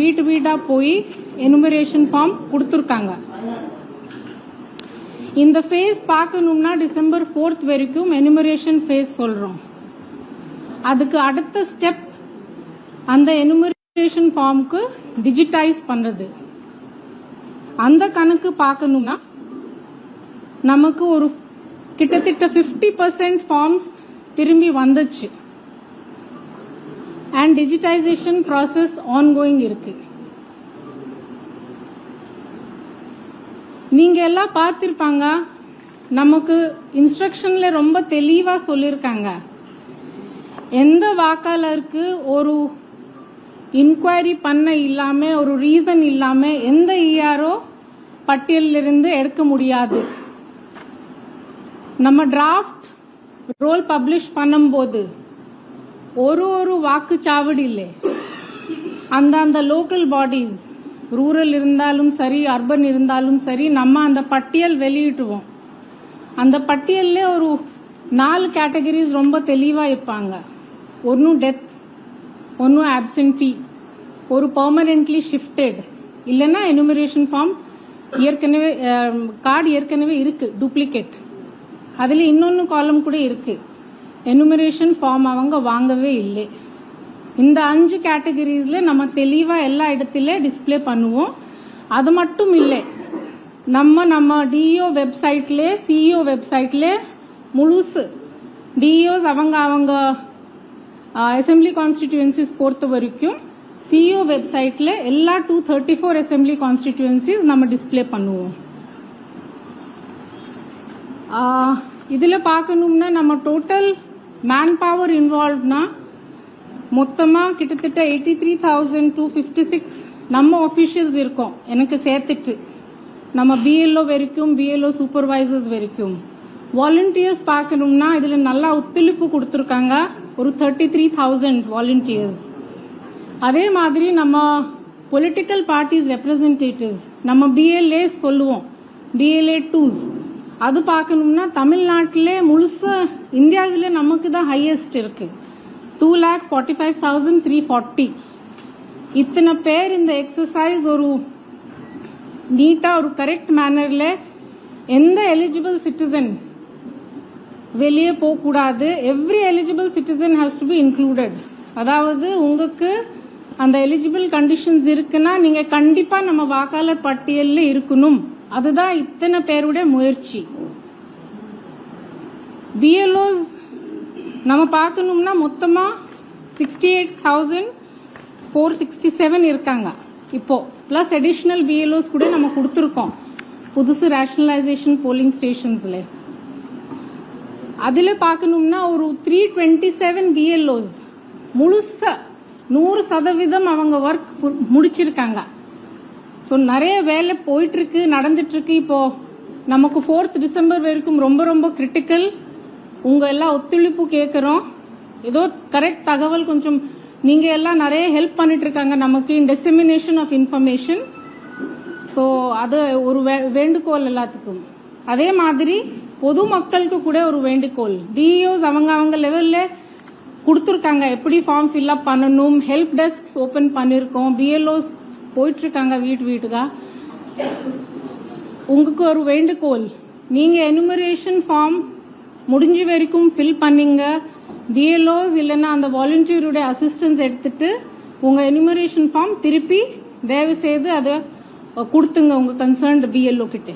வீட்டு வீடா போய் எனுமரேஷன் ஃபார்ம் கொடுத்துருக்காங்க. இந்த ஃபேஸ் பார்க்கணும்னா டிசம்பர் 4 வரைக்கும் எனுமரேஷன் ஃபேஸ் சொல்றோம். அதுக்கு அடுத்த ஸ்டெப் அந்த எனுமரேஷன் ஃபார்முக்கு டிஜிட்டைஸ் பண்றது. அந்த கணக்கு பார்க்கணும்னா நமக்கு ஒரு கிட்டத்தட்ட 50% ஃபார்ம்ஸ் திரும்பி வந்துச்சு. அண்ட் டிஜிட்டைசேஷன் ப்ராசஸ் ஆன்கோயிங் இருக்கு. நீங்க எல்லாம் பார்த்திருப்பாங்க, நமக்கு இன்ஸ்ட்ரக்ஷன்ல ரொம்ப தெளிவா சொல்லிருக்காங்க. எந்த வாக்காளருக்கு ஒரு இன்கொயரி பண்ண இல்லாம ஒரு ரீசன் இல்லாம எந்த இஆர்ஓ பட்டியலிருந்து எடுக்க முடியாது. நம்ம டிராஃப்ட் ரோல் பப்ளிஷ் பண்ணும்போது ஒரு வாக்குச்சாவடியிலே அந்த லோக்கல் பாடிஸ் ரூரல் இருந்தாலும் சரி அர்பன் இருந்தாலும் சரி நம்ம அந்த பட்டியல் வெளியிட்டுவோம். அந்த பட்டியல்ல ஒரு 4 கேட்டகரிஸ் ரொம்ப தெளிவா இருப்பாங்க. ஒன்னு டெத், ஒன்னு ஆப்சென்டி, ஒரு பெர்மனன்ட்லி ஷிஃப்டட், இல்லைன்னா எனுமரேஷன் ஃபார்ம் ஏற்கனவே கார்டு ஏற்கனவே இருக்கு டூப்ளிகேட். அதுல இன்னொன்னு காலம் கூட இருக்கு, எனுமரேஷன் ஃபார்ம் அவங்க வாங்கவே இல்லை. இந்த 5 கேட்டகரிஸ்ல நம்ம தெளிவா எல்லா இடத்துல டிஸ்பிளே பண்ணுவோம். அது மட்டும் இல்லை, நம்ம டிஇஓ வெப்சைட்ல சிஇஓ வெப்சைட்ல முழுசு டிஇஓஸ் அவங்க அசெம்பிளி கான்ஸ்டிடியூன்சிஸ் பொறுத்த வரைக்கும் சிஇஓ வெப்சைட்ல எல்லா 234 அசெம்பிளி கான்ஸ்டிடியூன்சிஸ் நம்ம டிஸ்பிளே பண்ணுவோம். இதுல பார்க்கணும்னா நம்ம டோட்டல் மேன் பவர் இன்வால்வ்னா மொத்தமா கிட்டத்தட்ட 83,256 நம்ம ஆபீஷியல்ஸ் இருக்கோம். எனக்கு சேர்த்துட்டு நம்ம பிஎல்ஓ வரைக்கும் பிஎல்ஓ சூப்பர்வைசர்ஸ் வரைக்கும். வாலண்டியர்ஸ் பார்க்கணும்னா இதுல நல்லா ஒத்துழைப்பு கொடுத்திருக்காங்க, ஒரு 33,000 வாலண்டியர்ஸ். அதே மாதிரி நம்ம பொலிட்டிக்கல் பார்ட்டிஸ் ரெப்ரசன்டேட்டிவ்ஸ் நம்ம பிஎல்ஏ சொல்லுவோம், பிஎல்ஏ 2s. அது பார்க்கணும்னா தமிழ்நாட்டிலே முழுசா இந்தியாவில நமக்கு தான் ஹையஸ்ட் இருக்கு, 2,45,340. இத்தனை பேர் இந்த எக்ஸசைஸ் ஒரு நீட்டா ஒரு கரெக்ட் மேனர்ல எந்த எலிஜிபிள் சிட்டிசன் வெளியே போக கூடாது. Every eligible citizen has to be included. அதாவது உங்களுக்கு அந்த எலிஜிபிள் கண்டிஷன்ஸ் இருக்குன்னா நீங்க கண்டிப்பா நம்ம வாக்காளர் பட்டியல்ல இருக்கணும். அதுதான் இத்தனை பேருடைய முயற்சி. பிஎல்ஓஸ் நம்ம பார்க்கணும்னா மொத்தமா 68,467 இருக்காங்க இப்போ. பிளஸ் அடிஷனல் பிஎல்ஓஸ் கூட நம்ம கொடுத்துருக்கோம் புதுசு ரேஷனலைசேஷன் போலிங் ஸ்டேஷன்ஸ்ல. அதுல பார்க்கணும்னா ஒரு 327 பிஎல்ஓஸ் முழுசா 100% அவங்க ஒர்க் முடிச்சிருக்காங்க. ஸோ நிறைய வேலை போயிட்டு இருக்கு, நடந்துட்டு இருக்கு. இப்போ நமக்கு 4th டிசம்பர் வரைக்கும் ரொம்ப ரொம்ப கிரிட்டிக்கல். உங்க எல்லாம் ஒத்துழைப்பு கேட்கிறோம். ஏதோ கரெக்ட் தகவல் கொஞ்சம் நீங்க எல்லாம் நிறைய ஹெல்ப் பண்ணிட்டு இருக்காங்க நமக்கு இன் டிசெமினேஷன் ஆஃப் இன்ஃபர்மேஷன். ஸோ அது ஒரு வேண்டுகோள் எல்லாத்துக்கும். அதே மாதிரி பொதுமக்களுக்கு கூட ஒரு வேண்டுகோள். டிஇஓஸ் அவங்க லெவல்ல கொடுத்துருக்காங்க எப்படி ஃபார்ம் ஃபில் அப் பண்ணணும். ஹெல்ப் டெஸ்க் ஓபன் பண்ணிருக்கோம். பிஎல்ஓஸ் போயிட்டு இருக்காங்க வீட்டுக்கா. உங்களுக்கு ஒரு வேண்டுகோள், நீங்க எனுமரேஷன் ஃபார்ம் முடிஞ்ச வரைக்கும் ஃபில் பண்ணீங்க. பிஎல்ஓஸ் இல்லைன்னா அந்த வாலண்டியருடைய அசிஸ்டன்ஸ் எடுத்துட்டு உங்க எனுமரேஷன் ஃபார்ம் திருப்பி தயவு செய்து அதை கொடுத்துங்க உங்க கன்சர்ன்ட் பிஎல்ஓ கிட்ட.